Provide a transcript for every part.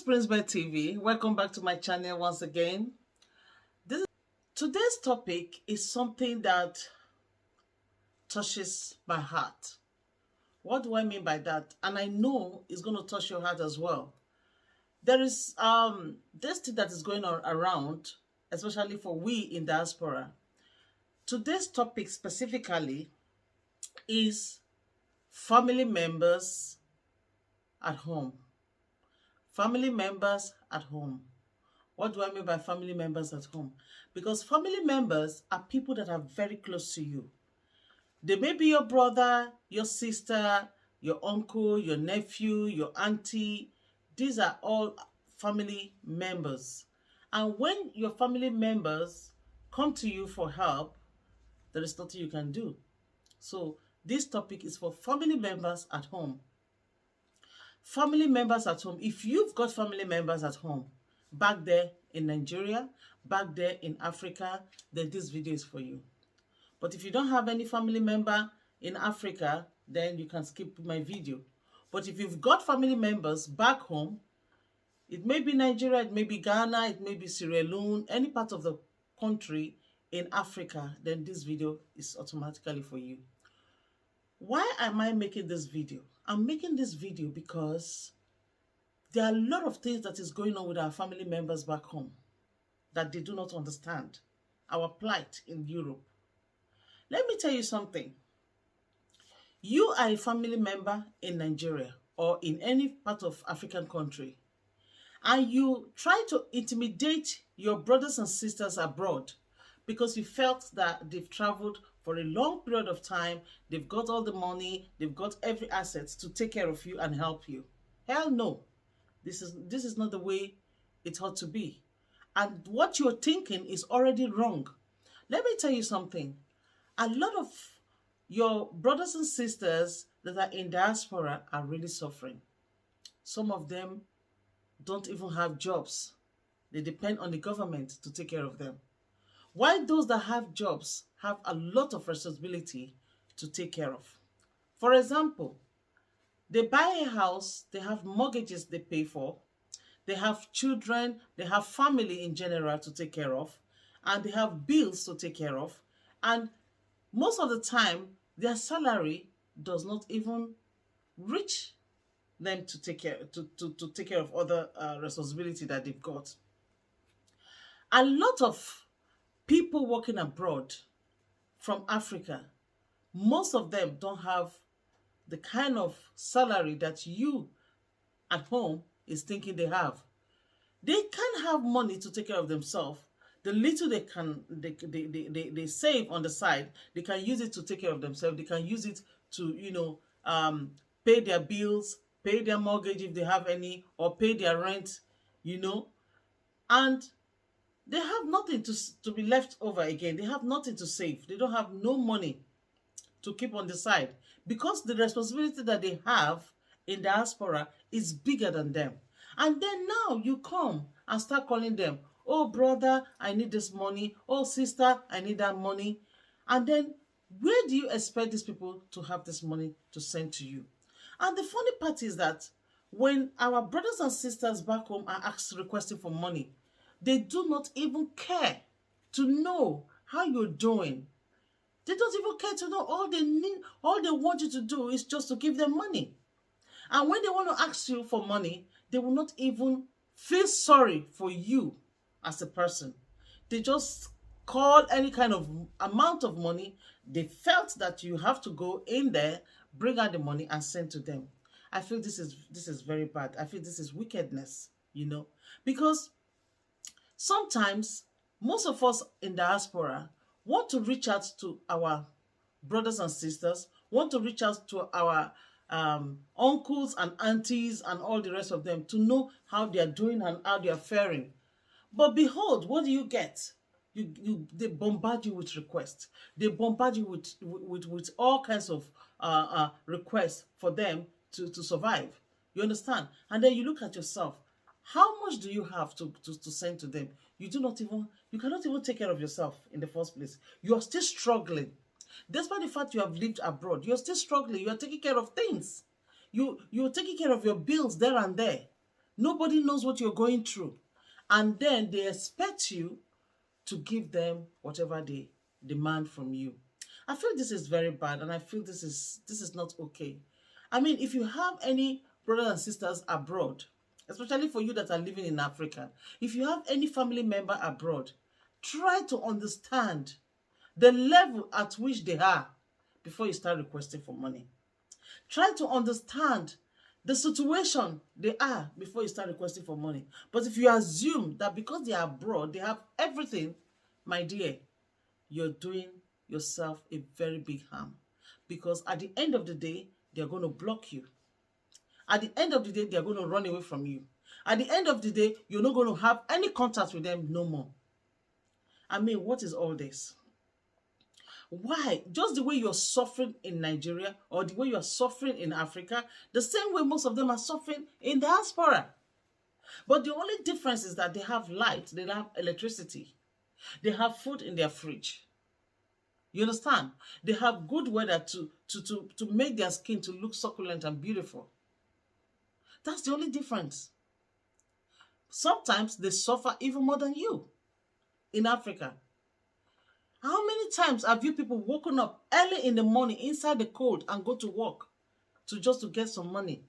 Prinzbeltv. Welcome back to my channel once again. Today's topic is something that touches my heart. What do I mean by that? And I know it's going to touch your heart as well. There is this thing that is going on around, especially for we in diaspora. Today's topic specifically is family members at home. Family members at home. What do I mean by family members at home? Because family members are people that are very close to you. They may be your brother, your sister, your uncle, your nephew, your auntie. These are all family members. And when your family members come to you for help, there is nothing you can do. So this topic is for family members at home. Family members at home. If you've got family members at home, back there in Nigeria, back there in Africa, then this video is for you. But if you don't have any family member in Africa, then you can skip my video. But if you've got family members back home, it may be Nigeria, it may be Ghana, it may be Sierra Leone, any part of the country in Africa, then this video is automatically for you. Why am I making this video? I'm making this video because there are a lot of things that is going on with our family members back home that they do not understand. Our plight in Europe. Let me tell you something. You are a family member in Nigeria or in any part of African country, and you try to intimidate your brothers and sisters abroad because you felt that they've traveled for a long period of time, they've got all the money, they've got every asset to take care of you and help you. Hell no. This is not the way it ought to be. And what you're thinking is already wrong. Let me tell you something. A lot of your brothers and sisters that are in diaspora are really suffering. Some of them don't even have jobs. They depend on the government to take care of them. While those that have jobs have a lot of responsibility to take care of. For example, they buy a house, they have mortgages they pay for, they have children, they have family in general to take care of, and they have bills to take care of. And most of the time, their salary does not even reach them to take care to take care of other responsibility that they've got. A lot of people working abroad from Africa, most of them don't have the kind of salary that you at home is thinking they have. They can have money to take care of themselves. The little they save on the side, they can use it to take care of themselves. They can use it to, pay their bills, pay their mortgage if they have any, or pay their rent, and they have nothing to be left over again. They have nothing to save. They don't have no money to keep on the side because the responsibility that they have in diaspora is bigger than them. And then now you come and start calling them, oh brother, I need this money. Oh sister, I need that money. And then where do you expect these people to have this money to send to you? And the funny part is that when our brothers and sisters back home are requesting for money, they do not even care to know how you're doing. They don't even care to know. All they want you to do is just to give them money. And when they want to ask you for money, they will not even feel sorry for you as a person. They just call any kind of amount of money. They felt that you have to go in there, bring out the money and send to them. I feel this is very bad. I feel this is wickedness, because sometimes most of us in diaspora want to reach out to our brothers and sisters, want to reach out to our uncles and aunties and all the rest of them to know how they are doing and how they are faring. But behold, what do you get? They bombard you with requests. They bombard you with all kinds of requests for them to survive. You understand? And then you look at yourself. How much do you have to send to them? You cannot even take care of yourself in the first place. You are still struggling. Despite the fact you have lived abroad, you're still struggling. You are taking care of things. You're taking care of your bills there and there. Nobody knows what you're going through. And then they expect you to give them whatever they demand from you. I feel this is very bad, and I feel this is not okay. I mean, if you have any brothers and sisters abroad, especially for you that are living in Africa, if you have any family member abroad, try to understand the level at which they are before you start requesting for money. Try to understand the situation they are before you start requesting for money. But if you assume that because they are abroad, they have everything, my dear, you're doing yourself a very big harm. Because at the end of the day, they're going to block you. At the end of the day, they're going to run away from you. At the end of the day, you're not going to have any contact with them no more. I mean, what is all this? Why? Just the way you're suffering in Nigeria or the way you're suffering in Africa, the same way most of them are suffering in diaspora. But the only difference is that they have light, they have electricity, they have food in their fridge. You understand? They have good weather to make their skin to look succulent and beautiful. That's the only difference. Sometimes they suffer even more than you in Africa. How many times have you people woken up early in the morning inside the cold and go to work just to get some money?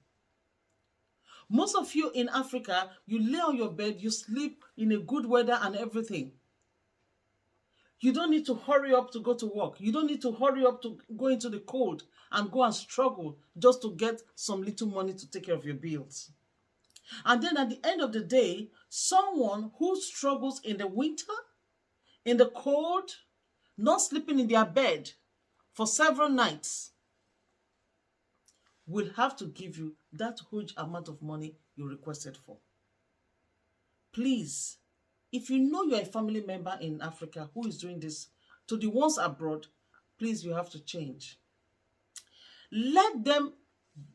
Most of you in Africa, you lay on your bed, you sleep in a good weather and everything. You don't need to hurry up to go to work. You don't need to hurry up to go into the cold and go and struggle just to get some little money to take care of your bills. And then at the end of the day, someone who struggles in the winter, in the cold, not sleeping in their bed for several nights, will have to give you that huge amount of money you requested for. Please, if you know you're a family member in Africa who is doing this, to the ones abroad, please, you have to change. Let them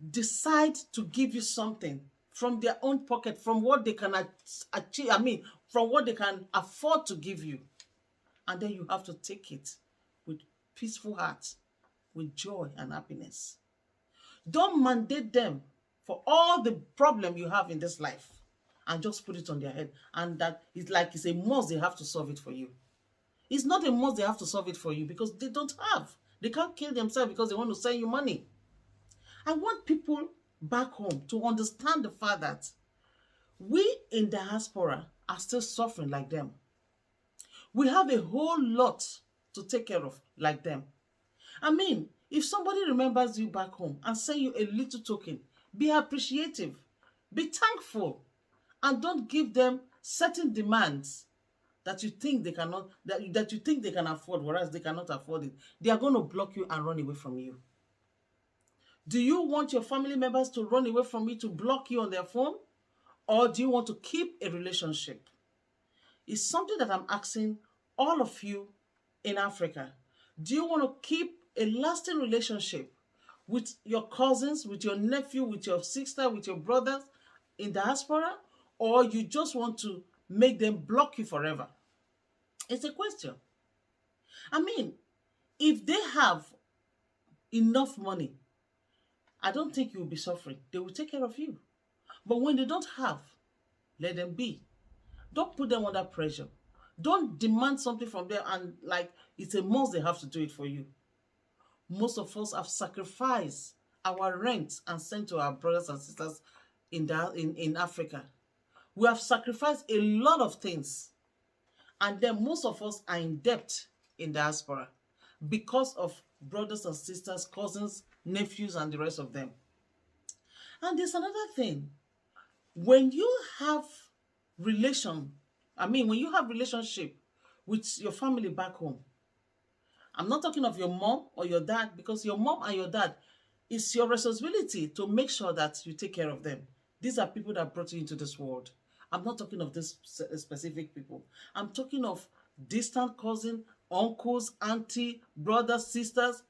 decide to give you something from their own pocket, from what they can achieve, from what they can afford to give you. And then you have to take it with peaceful heart, with joy and happiness. Don't mandate them for all the problem you have in this life and just put it on their head. And that it's like it's a must they have to solve it for you. It's not a must they have to solve it for you because they don't have. They can't kill themselves because they want to send you money. I want people back home to understand the fact that we in diaspora are still suffering like them. We have a whole lot to take care of like them. I mean, if somebody remembers you back home and send you a little token, be appreciative, be thankful, and don't give them certain demands that you think they cannot, that you think they can afford, whereas they cannot afford it. They are going to block you and run away from you. Do you want your family members to run away from you, to block you on their phone? Or do you want to keep a relationship? It's something that I'm asking all of you in Africa. Do you want to keep a lasting relationship with your cousins, with your nephew, with your sister, with your brothers in diaspora? Or you just want to make them block you forever? It's a question. I mean, if they have enough money, I don't think you will be suffering. They will take care of you. But when they don't have, let them be. Don't put them under pressure. Don't demand something from them and like it's a must they have to do it for you. Most of us have sacrificed our rent and sent to our brothers and sisters in Africa. We have sacrificed a lot of things. And then most of us are in debt in diaspora because of brothers and sisters, cousins, nephews, and the rest of them. And there's another thing. When you have when you have relationship with your family back home, I'm not talking of your mom or your dad, because your mom and your dad, it's your responsibility to make sure that you take care of them. These are people that brought you into this world. I'm not talking of these specific people. I'm talking of distant cousin, uncles, auntie, brothers, sisters,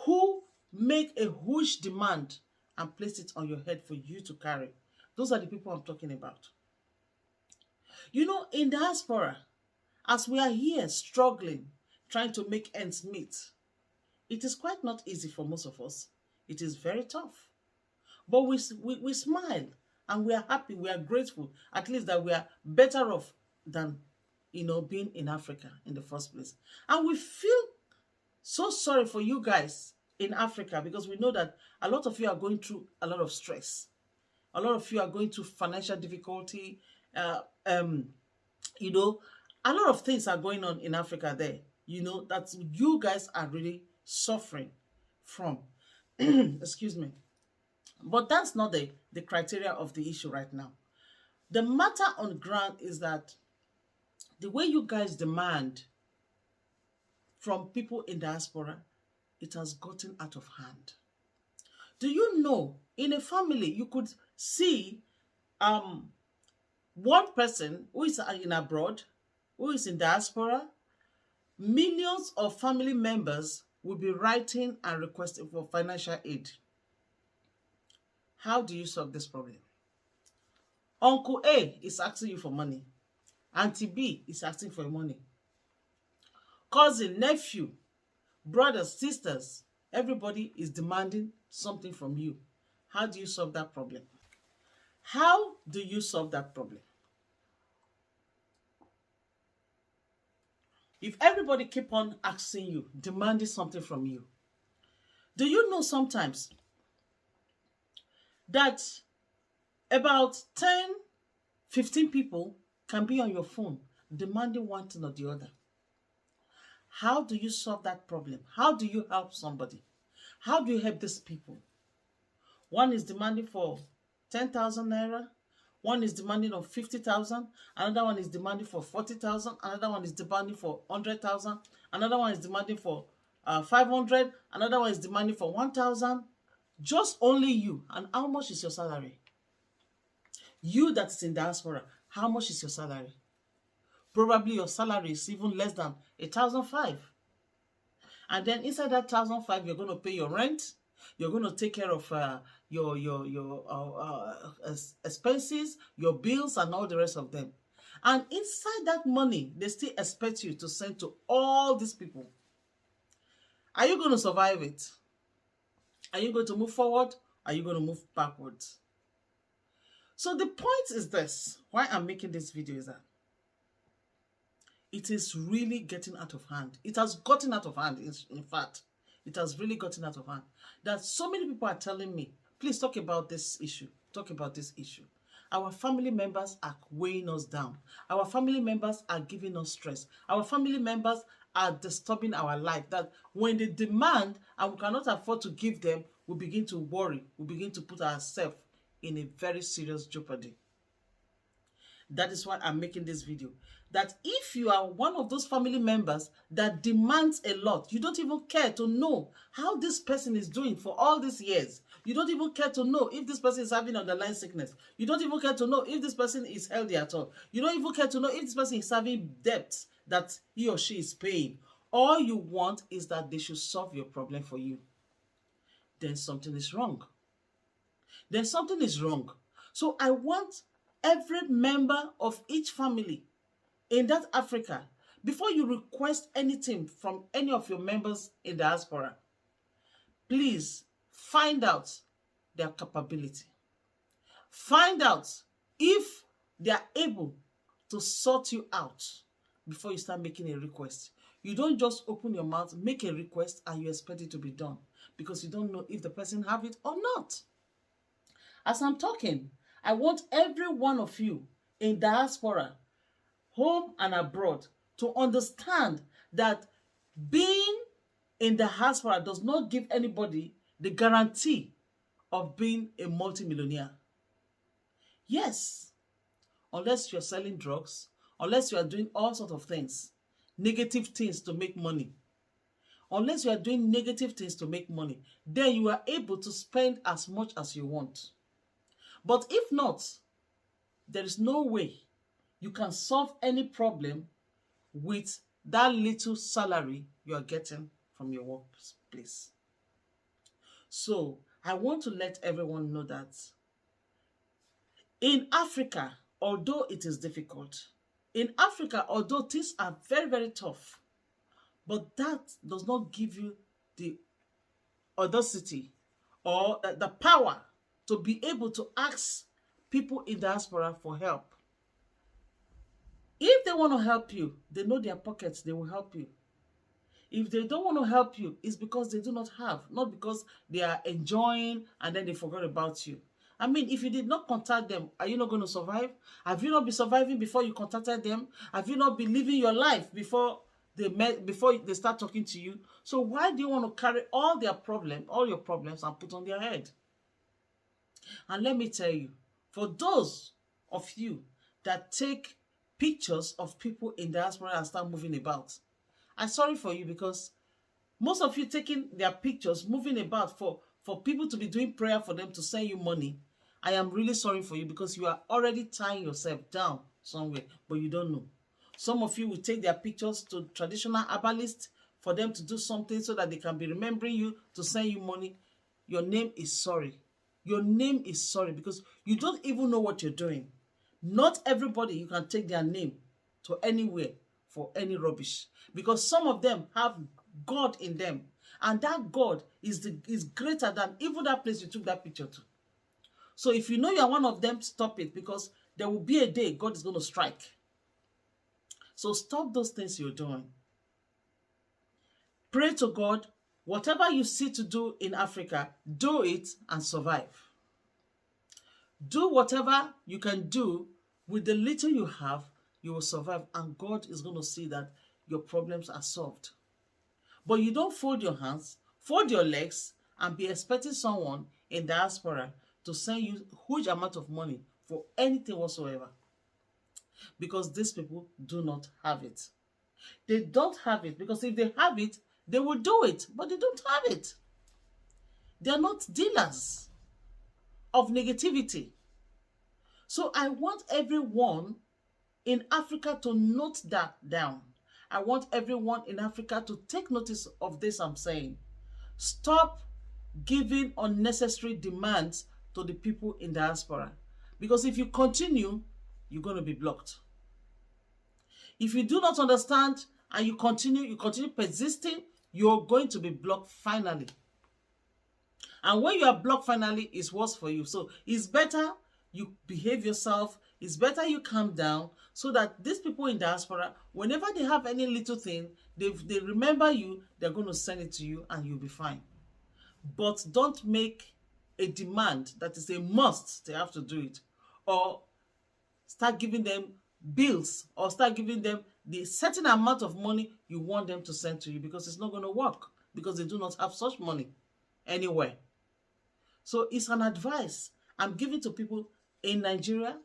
who make a huge demand and place it on your head for you to carry. Those are the people I'm talking about. You know, in diaspora, as we are here struggling, trying to make ends meet, it is quite not easy for most of us. It is very tough. But we smile And we are happy, we are grateful, at least that we are better off than, being in Africa in the first place. And we feel so sorry for you guys in Africa, because we know that a lot of you are going through a lot of stress. A lot of you are going through financial difficulty. Uh, um, a lot of things are going on in Africa there, that you guys are really suffering from. Excuse me. But that's not the criteria of the issue right now. The matter on ground is that the way you guys demand from people in diaspora, it has gotten out of hand. Do you know, in a family, you could see one person who is in abroad, who is in diaspora, millions of family members will be writing and requesting for financial aid. How do you solve this problem? Uncle A is asking you for money. Auntie B is asking for money. Cousin, nephew, brothers, sisters, everybody is demanding something from you. How do you solve that problem? How do you solve that problem? If everybody keep on asking you, demanding something from you, do you know sometimes that about 10, 15 people can be on your phone demanding one thing or the other? How do you solve that problem? How do you help somebody? How do you help these people? One is demanding for 10,000 naira. One is demanding of 50,000. Another one is demanding for 40,000. Another one is demanding for 100,000. Another one is demanding for 500. Another one is demanding for 1,000. Just only you. And how much is your salary? You that's in diaspora, how much is your salary? Probably your salary is even less than 1,500. And then inside that 1,500, you're going to pay your rent. You're going to take care of your expenses, your bills, and all the rest of them. And inside that money, they still expect you to send to all these people. Are you going to survive it? Are you going to move forward? Are you going to move backwards? So the point is this. Why I'm making this video is that it is really getting out of hand. It has gotten out of hand, in fact. It has really gotten out of hand. That so many people are telling me, please talk about this issue. Talk about this issue. Our family members are weighing us down. Our family members are giving us stress. Our family members are disturbing our life. That when they demand and we cannot afford to give them, we begin to worry. We begin to put ourselves in a very serious jeopardy. That is why I'm making this video. That if you are one of those family members that demands a lot, you don't even care to know how this person is doing for all these years. You don't even care to know if this person is having underlying sickness. You don't even care to know if this person is healthy at all. You don't even care to know if this person is having debts that he or she is paying. All you want is that they should solve your problem for you. Then something is wrong. Then something is wrong. So I want every member of each family in that Africa, before you request anything from any of your members in the diaspora, please find out their capability. Find out if they are able to sort you out before you start making a request. You don't just open your mouth, make a request, and you expect it to be done because you don't know if the person have it or not. As I'm talking, I want every one of you in diaspora, home and abroad, to understand that being in the diaspora does not give anybody the guarantee of being a multimillionaire. Yes, unless you're selling drugs, unless you are doing all sorts of things, negative things to make money. Unless you are doing negative things to make money, then you are able to spend as much as you want. But if not, there is no way you can solve any problem with that little salary you are getting from your workplace. So I want to let everyone know that in Africa, although it is difficult, in Africa, although things are very, very tough, but that does not give you the audacity or the power to be able to ask people in diaspora for help. If they want to help you, they know their pockets, they will help you. If they don't want to help you, it's because they do not have, not because they are enjoying and then they forgot about you. I mean, if you did not contact them, are you not going to survive? Have you not been surviving before you contacted them? Have you not been living your life before they start talking to you? So why do you want to carry all your problems and put on their head? And let me tell you, for those of you that take pictures of people in diaspora and start moving about, I'm sorry for you, because most of you taking their pictures, moving about for people to be doing prayer for them to send you money, I am really sorry for you, because you are already tying yourself down somewhere, but you don't know. Some of you will take their pictures to traditional herbalists for them to do something so that they can be remembering you to send you money. Your name is sorry. Your name is sorry, because you don't even know what you're doing. Not everybody you can take their name to anywhere for any rubbish, because some of them have God in them, and that God is greater than even that place you took that picture to. So if you know you are one of them, stop it, because there will be a day God is going to strike. So stop those things you're doing. Pray to God. Whatever you see to do in Africa, do it and survive. Do whatever you can do with the little you have, you will survive, and God is going to see that your problems are solved. But you don't fold your hands, fold your legs, and be expecting someone in diaspora to send you a huge amount of money for anything whatsoever. Because these people do not have it. They don't have it, because if they have it, they will do it, but they don't have it. They are not dealers of negativity. So I want everyone in Africa to note that down. I want everyone in Africa to take notice of this I'm saying. Stop giving unnecessary demands to the people in diaspora. Because if you continue, you're going to be blocked. If you do not understand and you continue persisting, you're going to be blocked finally. And when you are blocked finally, it's worse for you. So it's better you behave yourself. It's better you calm down, so that these people in diaspora, whenever they have any little thing, they remember you, they're going to send it to you and you'll be fine. But don't make a demand that is a must, they have to do it. Or start giving them bills, or start giving them the certain amount of money you want them to send to you, because it's not going to work, because they do not have such money anywhere. So it's an advice I'm giving to people in Nigeria,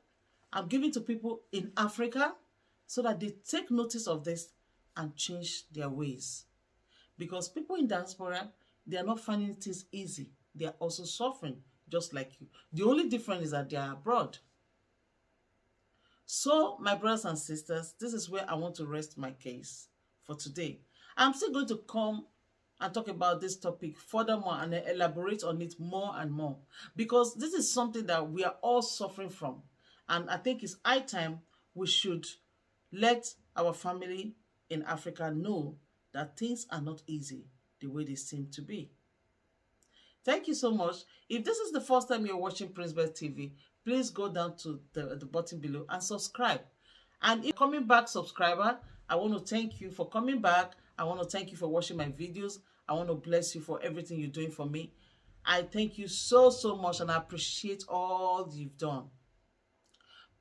I'm giving to people in Africa, so that they take notice of this and change their ways. Because people in diaspora, they are not finding things easy. They are also suffering, just like you. The only difference is that they are abroad. So, my brothers and sisters, this is where I want to rest my case for today. I'm still going to come and talk about this topic furthermore and elaborate on it more and more, because this is something that we are all suffering from. And I think it's high time we should let our family in Africa know that things are not easy the way they seem to be. Thank you so much. If this is the first time you're watching Prinzbeltv, please go down to the button below and subscribe. And if you're coming back subscriber, I want to thank you for coming back. I want to thank you for watching my videos. I want to bless you for everything you're doing for me. I thank you so much, and I appreciate all you've done.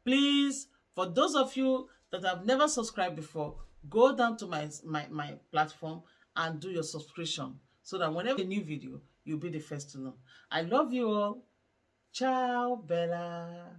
Please, for those of you that have never subscribed before, go down to my platform and do your subscription, so that whenever a new video, you'll be the first to know. I love you all. Ciao, Bella.